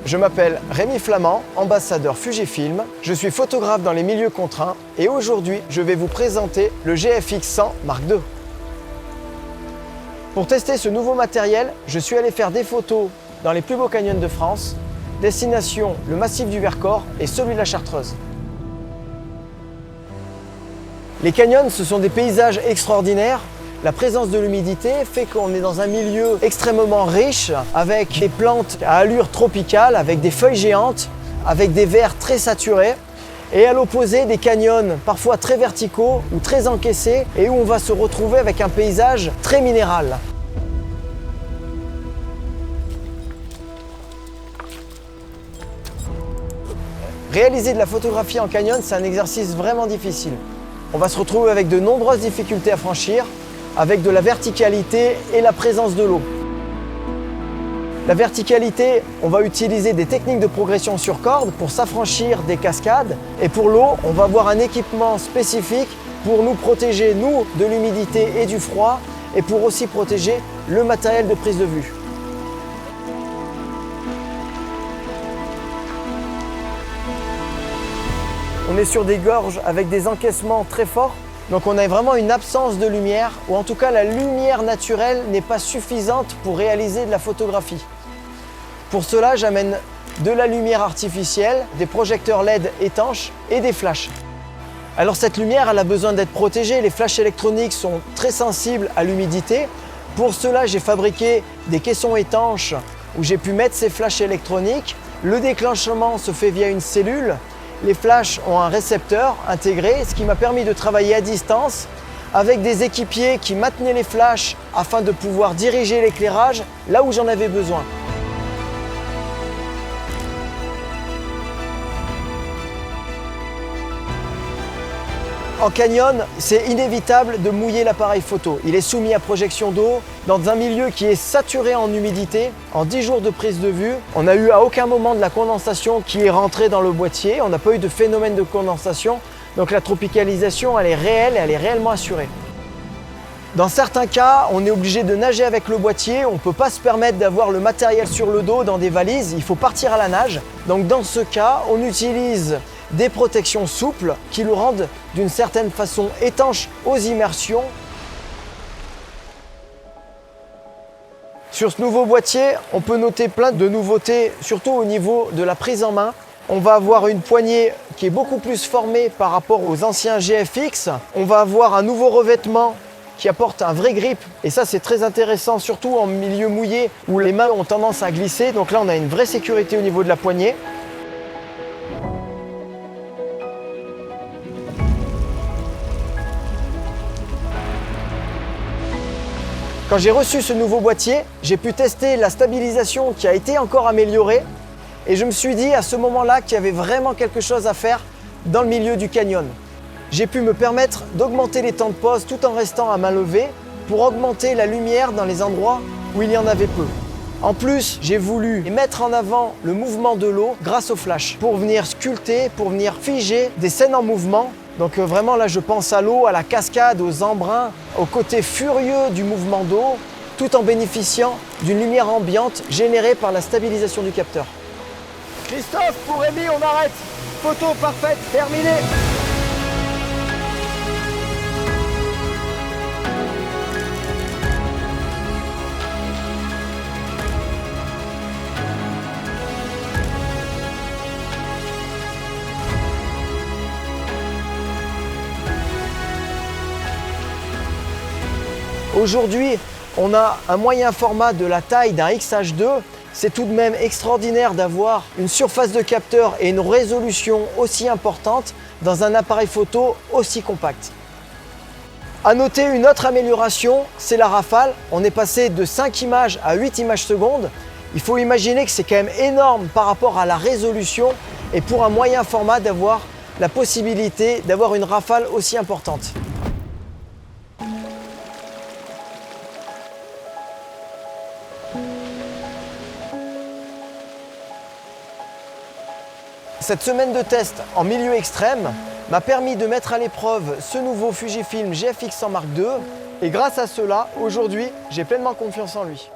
Je m'appelle Rémi Flamand, ambassadeur Fujifilm. Je suis photographe dans les milieux contraints et aujourd'hui, je vais vous présenter le GFX 100 Mark II. Pour tester ce nouveau matériel, je suis allé faire des photos dans les plus beaux canyons de France, destination le massif du Vercors et celui de la Chartreuse. Les canyons, ce sont des paysages extraordinaires. La présence de l'humidité fait qu'on est dans un milieu extrêmement riche, avec des plantes à allure tropicale, avec des feuilles géantes, avec des verts très saturés, et à l'opposé des canyons parfois très verticaux ou très encaissés, et où on va se retrouver avec un paysage très minéral. Réaliser de la photographie en canyon, c'est un exercice vraiment difficile. On va se retrouver avec de nombreuses difficultés à franchir, avec de la verticalité et la présence de l'eau. La verticalité, on va utiliser des techniques de progression sur corde pour s'affranchir des cascades. Et pour l'eau, on va avoir un équipement spécifique pour nous protéger, nous, de l'humidité et du froid, et pour aussi protéger le matériel de prise de vue. On est sur des gorges avec des encaissements très forts. Donc on a vraiment une absence de lumière, ou en tout cas la lumière naturelle n'est pas suffisante pour réaliser de la photographie. Pour cela, j'amène de la lumière artificielle, des projecteurs LED étanches et des flashs. Alors cette lumière, elle a besoin d'être protégée. Les flashs électroniques sont très sensibles à l'humidité. Pour cela, j'ai fabriqué des caissons étanches où j'ai pu mettre ces flashs électroniques. Le déclenchement se fait via une cellule. Les flashs ont un récepteur intégré, ce qui m'a permis de travailler à distance avec des équipiers qui maintenaient les flashs afin de pouvoir diriger l'éclairage là où j'en avais besoin. En canyon, c'est inévitable de mouiller l'appareil photo. Il est soumis à projection d'eau dans un milieu qui est saturé en humidité. En 10 jours de prise de vue, on n'a eu à aucun moment de la condensation qui est rentrée dans le boîtier. On n'a pas eu de phénomène de condensation. Donc la tropicalisation, elle est réelle et elle est réellement assurée. Dans certains cas, on est obligé de nager avec le boîtier. On ne peut pas se permettre d'avoir le matériel sur le dos dans des valises. Il faut partir à la nage. Donc dans ce cas, on utilise des protections souples qui le rendent d'une certaine façon étanche aux immersions. Sur ce nouveau boîtier, on peut noter plein de nouveautés, surtout au niveau de la prise en main. On va avoir une poignée qui est beaucoup plus formée par rapport aux anciens GFX. On va avoir un nouveau revêtement qui apporte un vrai grip, et ça c'est très intéressant, surtout en milieu mouillé où les mains ont tendance à glisser. Donc là on a une vraie sécurité au niveau de la poignée. Quand j'ai reçu ce nouveau boîtier, j'ai pu tester la stabilisation qui a été encore améliorée, et je me suis dit à ce moment-là qu'il y avait vraiment quelque chose à faire dans le milieu du canyon. J'ai pu me permettre d'augmenter les temps de pause tout en restant à main levée pour augmenter la lumière dans les endroits où il y en avait peu. En plus, j'ai voulu mettre en avant le mouvement de l'eau grâce au flash pour venir sculpter, pour venir figer des scènes en mouvement. Donc vraiment là je pense à l'eau, à la cascade, aux embruns, au côté furieux du mouvement d'eau, tout en bénéficiant d'une lumière ambiante générée par la stabilisation du capteur. Christophe, pour Rémi, on arrête. Photo parfaite, terminée. Aujourd'hui, on a un moyen format de la taille d'un XH2. C'est tout de même extraordinaire d'avoir une surface de capteur et une résolution aussi importante dans un appareil photo aussi compact. À noter une autre amélioration, c'est la rafale. On est passé de 5 images à 8 images secondes. Il faut imaginer que c'est quand même énorme par rapport à la résolution et pour un moyen format d'avoir la possibilité d'avoir une rafale aussi importante. Cette semaine de test en milieu extrême m'a permis de mettre à l'épreuve ce nouveau Fujifilm GFX 100 Mark II et grâce à cela, aujourd'hui, j'ai pleinement confiance en lui.